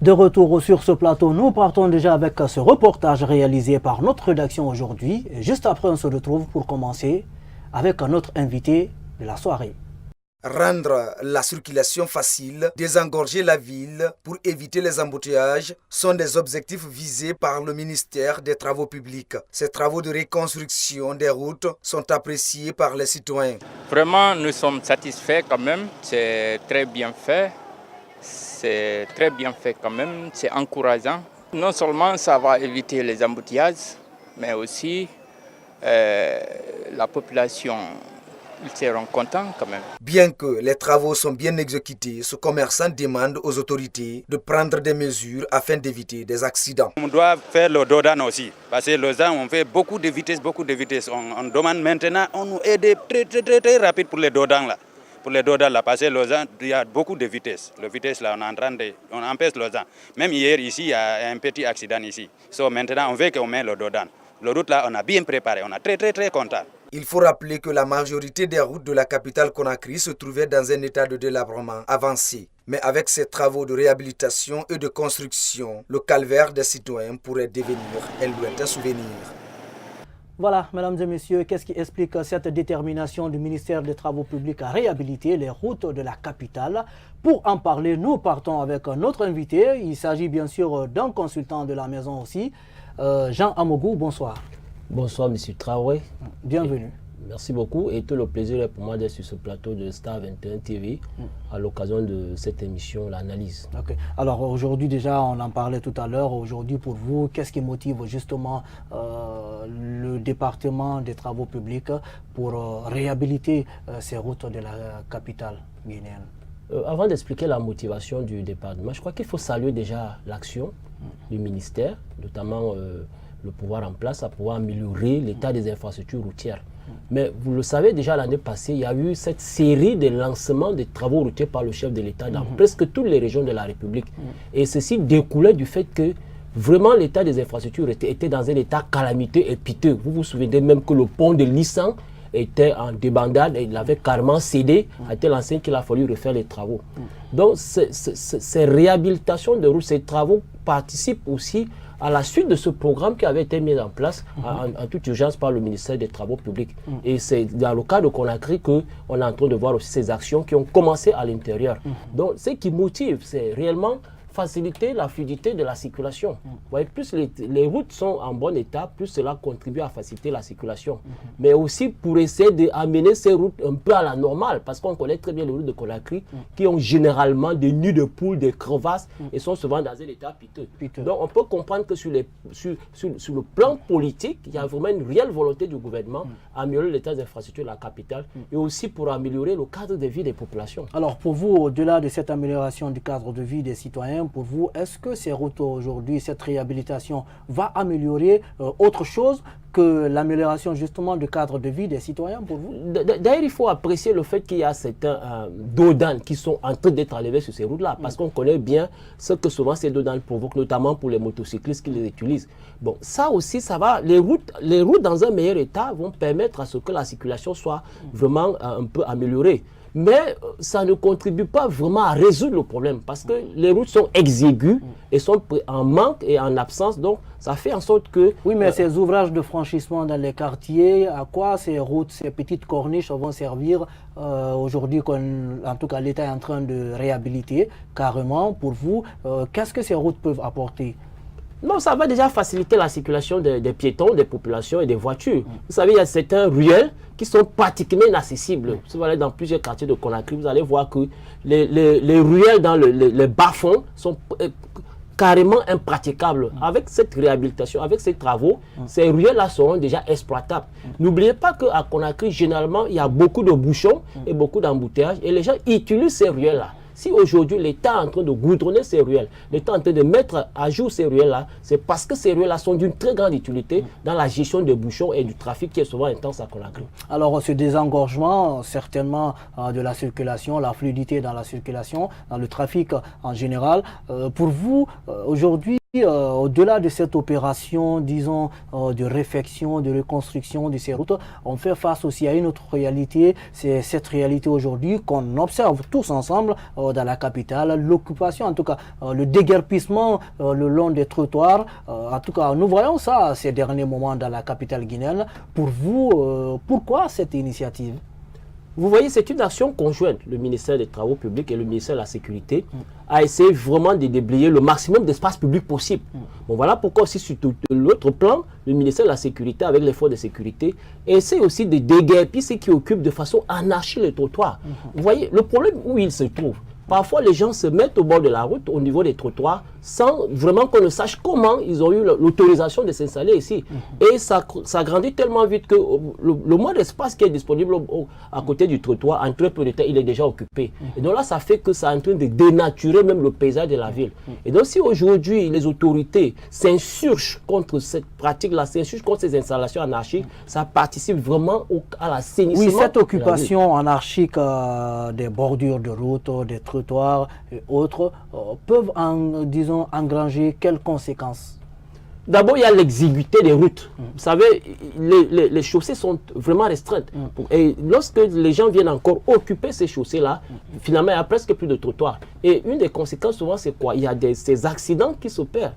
De retour sur ce plateau, nous partons déjà avec ce reportage réalisé par notre rédaction aujourd'hui. Juste après, on se retrouve pour commencer avec notre invité de la soirée. Rendre la circulation facile, désengorger la ville pour éviter les embouteillages sont des objectifs visés par le ministère des Travaux publics. Ces travaux de reconstruction des routes sont appréciés par les citoyens. Vraiment, nous sommes satisfaits quand même, c'est très bien fait. C'est très bien fait quand même, c'est encourageant. Non seulement ça va éviter les embouteillages, mais aussi la population, ils seront contents quand même. Bien que les travaux sont bien exécutés, ce commerçant demande aux autorités de prendre des mesures afin d'éviter des accidents. On doit faire le dodan aussi, parce que les gens on fait beaucoup de vitesse. On demande maintenant, on nous aide très rapide pour les dodans là. Pour les dodans là, parce que les gens, il y a beaucoup de vitesse. La vitesse là, on empêche les gens. Même hier ici, il y a un petit accident ici. Maintenant, on veut qu'on mette le dodan. La route là, on a bien préparé, on est très content. Il faut rappeler que la majorité des routes de la capitale Conakry se trouvaient dans un état de délabrement avancé. Mais avec ces travaux de réhabilitation et de construction, le calvaire des citoyens pourrait devenir un lointain souvenir. Voilà, mesdames et messieurs, qu'est-ce qui explique cette détermination du ministère des Travaux publics à réhabiliter les routes de la capitale? Pour en parler, nous partons avec notre invité. Il s'agit bien sûr d'un consultant de la maison aussi. Jean Amogou, bonsoir. Bonsoir, M. Traoré. Bienvenue. Merci beaucoup et tout le plaisir est pour moi d'être sur ce plateau de Star 21 TV à l'occasion de cette émission, l'analyse. Okay. Alors aujourd'hui déjà, on en parlait tout à l'heure, aujourd'hui pour vous, qu'est-ce qui motive justement le département des travaux publics pour réhabiliter ces routes de la capitale guinéenne? Avant d'expliquer la motivation du département, je crois qu'il faut saluer déjà l'action du ministère, notamment le pouvoir en place à pouvoir améliorer l'état des infrastructures routières. Mais vous le savez déjà l'année passée, il y a eu cette série de lancements de travaux routiers par le chef de l'État dans presque toutes les régions de la République. Et ceci découlait du fait que vraiment l'état des infrastructures était dans un état calamiteux et piteux. Vous vous souvenez même que le pont de Lissan était en débandade et il avait carrément cédé à tel enseigne qu'il a fallu refaire les travaux. Donc ces réhabilitations de routes, ces travaux participent aussi à la suite de ce programme qui avait été mis en place en toute urgence par le ministère des Travaux publics. Et c'est dans le cas de Conakry qu'on est en train de voir aussi ces actions qui ont commencé à l'intérieur. Donc ce qui motive, c'est réellement faciliter la fluidité de la circulation. Vous voyez, plus les routes sont en bon état, plus cela contribue à faciliter la circulation. Mais aussi pour essayer d'amener ces routes un peu à la normale, parce qu'on connaît très bien les routes de Conakry qui ont généralement des nids de poules, des crevasses et sont souvent dans un état piteux. Donc on peut comprendre que sur le plan politique, il y a vraiment une réelle volonté du gouvernement à améliorer l'état des infrastructures de la capitale et aussi pour améliorer le cadre de vie des populations. Alors pour vous, au-delà de cette amélioration du cadre de vie des citoyens, pour vous, est-ce que ces routes aujourd'hui, cette réhabilitation va améliorer autre chose que l'amélioration justement du cadre de vie des citoyens pour vous? D'ailleurs, il faut apprécier le fait qu'il y a certains dodans qui sont en train d'être enlevés sur ces routes-là, parce qu'on connaît bien ce que souvent ces dodans provoquent, notamment pour les motocyclistes qui les utilisent. Bon, ça aussi, ça va. Les routes dans un meilleur état vont permettre à ce que la circulation soit vraiment un peu améliorée. Mais ça ne contribue pas vraiment à résoudre le problème parce que les routes sont exiguës et sont en manque et en absence. Donc, ça fait en sorte que... Oui, mais ces ouvrages de franchissement dans les quartiers, à quoi ces routes, ces petites corniches vont servir aujourd'hui, en tout cas l'État est en train de réhabiliter carrément pour vous? Qu'est-ce que ces routes peuvent apporter? Non, ça va déjà faciliter la circulation des piétons, des populations et des voitures. Vous savez, il y a certains ruelles qui sont pratiquement inaccessibles. Si vous allez dans plusieurs quartiers de Conakry, vous allez voir que les ruelles dans les bas-fonds sont carrément impraticables. Avec cette réhabilitation, avec ces travaux, ces ruelles-là seront déjà exploitables. N'oubliez pas qu'à Conakry, généralement, il y a beaucoup de bouchons et beaucoup d'embouteillages et les gens utilisent ces ruelles-là. Si aujourd'hui l'État est en train de goudronner ces ruelles, l'État est en train de mettre à jour ces ruelles-là, c'est parce que ces ruelles-là sont d'une très grande utilité dans la gestion des bouchons et du trafic qui est souvent intense à Conakry. Alors ce désengorgement, certainement de la circulation, la fluidité dans la circulation, dans le trafic en général, pour vous, aujourd'hui, Au-delà de cette opération, disons, de réfection, de reconstruction de ces routes, on fait face aussi à une autre réalité. C'est cette réalité aujourd'hui qu'on observe tous ensemble dans la capitale. L'occupation, en tout cas, le déguerpissement le long des trottoirs. En tout cas, nous voyons ça ces derniers moments dans la capitale guinéenne. Pour vous, pourquoi cette initiative? Vous voyez, c'est une action conjointe. Le ministère des Travaux publics et le ministère de la Sécurité a essayé vraiment de déblayer le maximum d'espace public possible. Bon, voilà pourquoi aussi sur l'autre plan, le ministère de la Sécurité avec les forces de sécurité essaie aussi de déguerpir ceux qui occupent de façon anarchique les trottoirs. Vous voyez, le problème où il se trouve, parfois les gens se mettent au bord de la route, au niveau des trottoirs, sans vraiment qu'on ne sache comment ils ont eu l'autorisation de s'installer ici. Et ça grandit tellement vite que le moins d'espace qui est disponible à côté du trottoir, en très peu de temps, il est déjà occupé. Et donc là, ça fait que ça est en train de dénaturer même le paysage de la ville. Et donc si aujourd'hui les autorités s'insurgent contre cette pratique-là, s'insurgent contre ces installations anarchiques, ça participe vraiment à l'assainissement. Oui, cette occupation anarchique des bordures de route, des trottoirs et autres, peuvent, disons, engranger quelles conséquences? D'abord, il y a l'exiguïté des routes. Vous savez, les chaussées sont vraiment restreintes. Et lorsque les gens viennent encore occuper ces chaussées-là, finalement, il n'y a presque plus de trottoirs. Et une des conséquences, souvent, c'est quoi? Il y a ces accidents qui s'opèrent,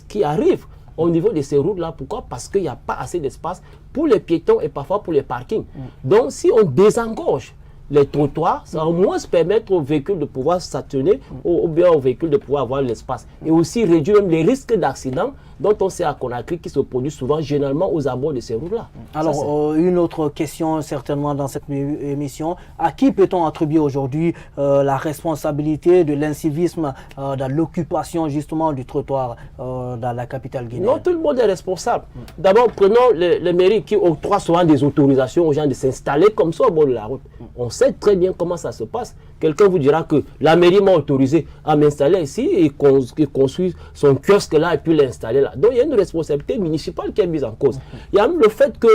qui arrivent au niveau de ces routes-là. Pourquoi? Parce qu'il n'y a pas assez d'espace pour les piétons et parfois pour les parkings. Donc, si on désengorge les trottoirs, ça va au moins permettre aux véhicules de pouvoir s'atteler ou bien aux véhicules de pouvoir avoir l'espace. Et aussi réduire même les risques d'accidents dont on sait à Conakry qui se produisent souvent généralement aux abords de ces routes-là. Alors, une autre question certainement dans cette émission. À qui peut-on attribuer aujourd'hui la responsabilité de l'incivisme dans l'occupation justement du trottoir dans la capitale guinéenne? Non, tout le monde est responsable. D'abord, prenons les mairies qui octroient souvent des autorisations aux gens de s'installer comme ça au bord de la route. On sait très bien comment ça se passe. Quelqu'un vous dira que la mairie m'a autorisé à m'installer ici et construire son kiosque là et puis l'installer là. Donc il y a une responsabilité municipale qui est mise en cause. Il y a même le fait que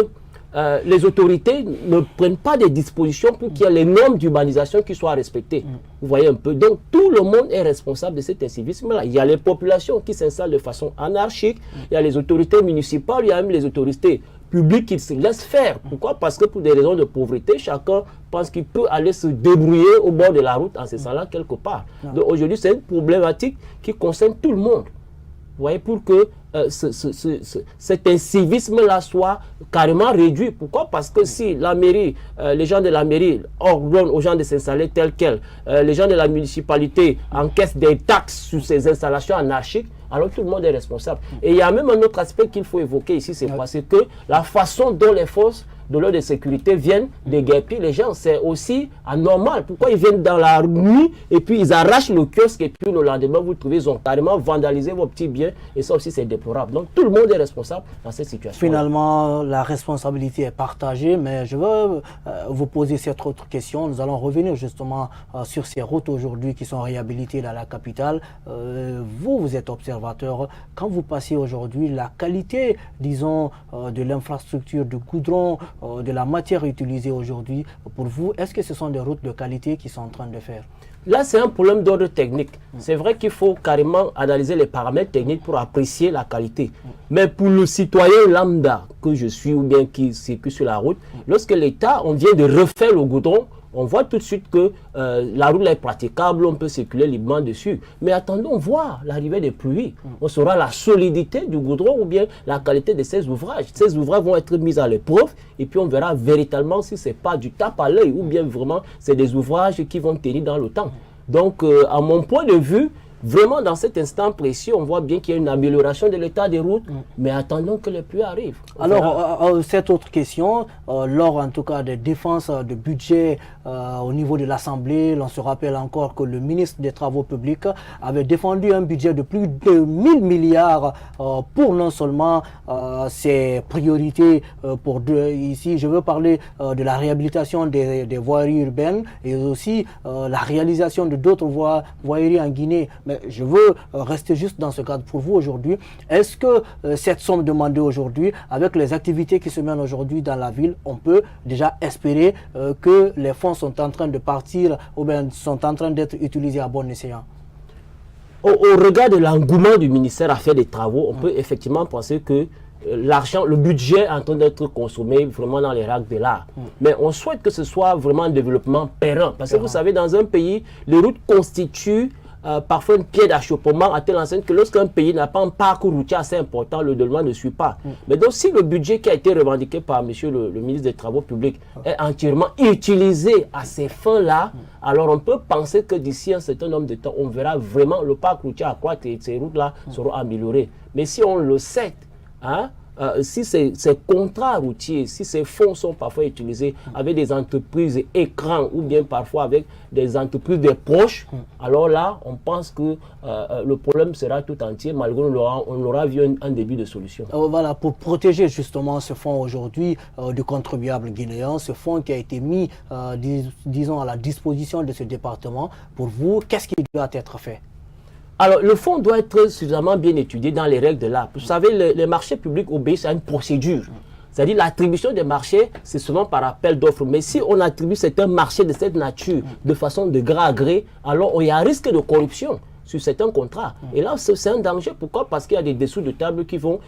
les autorités ne prennent pas des dispositions pour qu'il y ait les normes d'urbanisation qui soient respectées. Vous voyez un peu. Donc tout le monde est responsable de cet incivisme-là. Il y a les populations qui s'installent de façon anarchique, il y a les autorités municipales, il y a même les autorités publiques qui se laissent faire. Pourquoi? Parce que pour des raisons de pauvreté, chacun pense qu'il peut aller se débrouiller au bord de la route en s'installant quelque part. Donc aujourd'hui, c'est une problématique qui concerne tout le monde. Vous voyez, pour que cet incivisme-là soit carrément réduit. Pourquoi? Parce que si la mairie, les gens de la mairie ordonnent aux gens de s'installer tel quel, les gens de la municipalité encaissent des taxes sur ces installations anarchiques, alors tout le monde est responsable. Et il y a même un autre aspect qu'il faut évoquer ici, c'est quoi? C'est que la façon dont les forces de l'ordre de sécurité viennent déguerpir les gens, c'est aussi anormal. Pourquoi ils viennent dans la nuit et puis ils arrachent le kiosque et puis le lendemain vous trouvez ils ont carrément vandalisé vos petits biens et ça aussi c'est déplorable. Donc tout le monde est responsable dans cette situation. Finalement, la responsabilité est partagée, mais je veux vous poser cette autre question. Nous allons revenir justement sur ces routes aujourd'hui qui sont réhabilitées dans la capitale. Vous êtes observateur. Quand vous passez aujourd'hui, la qualité, disons, de l'infrastructure, de goudron, de la matière utilisée aujourd'hui, pour vous, est-ce que ce sont des routes de qualité qui sont en train de faire? Là, c'est un problème d'ordre technique. C'est vrai qu'il faut carrément analyser les paramètres techniques pour apprécier la qualité. Mais pour le citoyen lambda que je suis ou bien qui circule sur la route, lorsque l'État, on vient de refaire le goudron, on voit tout de suite que la route est praticable, on peut circuler librement dessus. Mais attendons voir l'arrivée des pluies. On saura la solidité du goudron ou bien la qualité de ces ouvrages. Ces ouvrages vont être mis à l'épreuve et puis on verra véritablement si ce n'est pas du tape à l'œil ou bien vraiment c'est des ouvrages qui vont tenir dans le temps. Donc, à mon point de vue, vraiment, dans cet instant précis, on voit bien qu'il y a une amélioration de l'état des routes, mais attendons que les pluies arrivent. Alors, cette autre question, lors en tout cas des défenses de budget au niveau de l'Assemblée, l'on se rappelle encore que le ministre des Travaux publics avait défendu un budget de plus de 1000 milliards pour non seulement ses priorités ici, je veux parler de la réhabilitation des voiries urbaines et aussi la réalisation de d'autres voiries en Guinée. Mais je veux rester juste dans ce cadre pour vous aujourd'hui. Est-ce que cette somme demandée aujourd'hui, avec les activités qui se mènent aujourd'hui dans la ville, on peut déjà espérer que les fonds sont en train de partir ou bien sont en train d'être utilisés à bon escient? au regard de l'engouement du ministère à faire des travaux, on peut effectivement penser que l'argent, le budget est en train d'être consommé vraiment dans les règles de l'art. Mais on souhaite que ce soit vraiment un développement pérenne. Parce que vous savez, dans un pays, les routes constituent parfois une pierre d'achoppement à telle enseigne que lorsqu'un pays n'a pas un parcours routier assez important, le développement ne suit pas. Mais donc si le budget qui a été revendiqué par monsieur le ministre des Travaux publics est entièrement utilisé à ces fins-là, alors on peut penser que d'ici un certain nombre de temps, on verra vraiment le parc routier accroître et ces routes-là seront améliorées. Mais si on le sait, hein, si ces contrats routiers, si ces fonds sont parfois utilisés avec des entreprises écrans ou bien parfois avec des entreprises des proches, alors là, on pense que le problème sera tout entier, malgré on aura vu un début de solution. Voilà, pour protéger justement ce fonds aujourd'hui du contribuable guinéen, ce fonds qui a été mis, disons, à la disposition de ce département, pour vous, qu'est-ce qui doit être fait? Alors, le fonds doit être suffisamment bien étudié dans les règles de l'art. Vous savez, les marchés publics obéissent à une procédure. C'est-à-dire l'attribution des marchés, c'est souvent par appel d'offres. Mais si on attribue certains marchés de cette nature de façon de gré à gré, alors il y a un risque de corruption sur certains contrats. Et là, c'est un danger. Pourquoi? Parce qu'il y a des dessous de table qui vont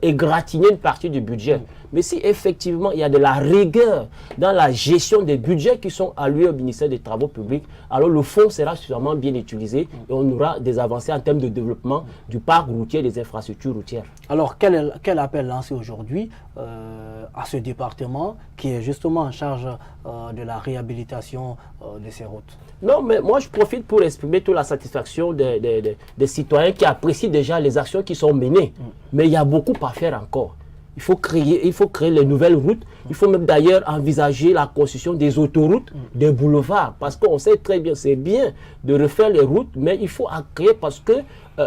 égratigner une partie du budget. Mais si effectivement il y a de la rigueur dans la gestion des budgets qui sont alloués au ministère des Travaux publics, alors le fonds sera suffisamment bien utilisé et on aura des avancées en termes de développement du parc routier et des infrastructures routières. Alors, quel appel lancer aujourd'hui à ce département qui est justement en charge de la réhabilitation de ces routes? Non, mais moi je profite pour exprimer toute la satisfaction des citoyens qui apprécient déjà les actions qui sont menées. Mais il y a beaucoup à faire encore. Il faut créer les nouvelles routes. Il faut même d'ailleurs envisager la construction des autoroutes, des boulevards. Parce qu'on sait très bien, c'est bien de refaire les routes, mais il faut créer parce que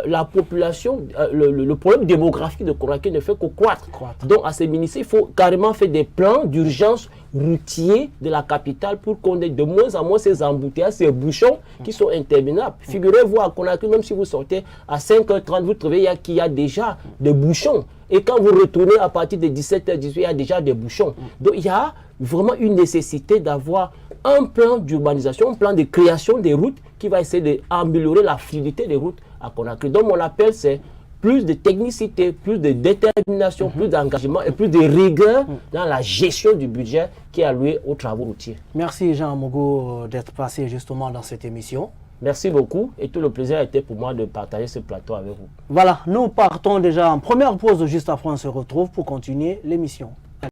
la population, le problème démographique de Conakry ne fait que croître. Donc à ces ministères, il faut carrément faire des plans d'urgence routiers de la capitale pour qu'on ait de moins en moins ces embouteillages, ces bouchons qui sont interminables. Figurez-vous à Conakry, même si vous sortez à 5h30, vous trouvez qu'il y a déjà des bouchons. Et quand vous retournez à partir de 17h18, il y a déjà des bouchons. Donc il y a vraiment une nécessité d'avoir un plan d'urbanisation, un plan de création des routes qui va essayer d'améliorer la fluidité des routes à Conakry. Donc mon appel, c'est plus de technicité, plus de détermination, plus d'engagement et plus de rigueur dans la gestion du budget qui est alloué aux travaux routiers. Merci Jean Mogo d'être passé justement dans cette émission. Merci beaucoup et tout le plaisir a été pour moi de partager ce plateau avec vous. Voilà, nous partons déjà en première pause. Juste après, on se retrouve pour continuer l'émission.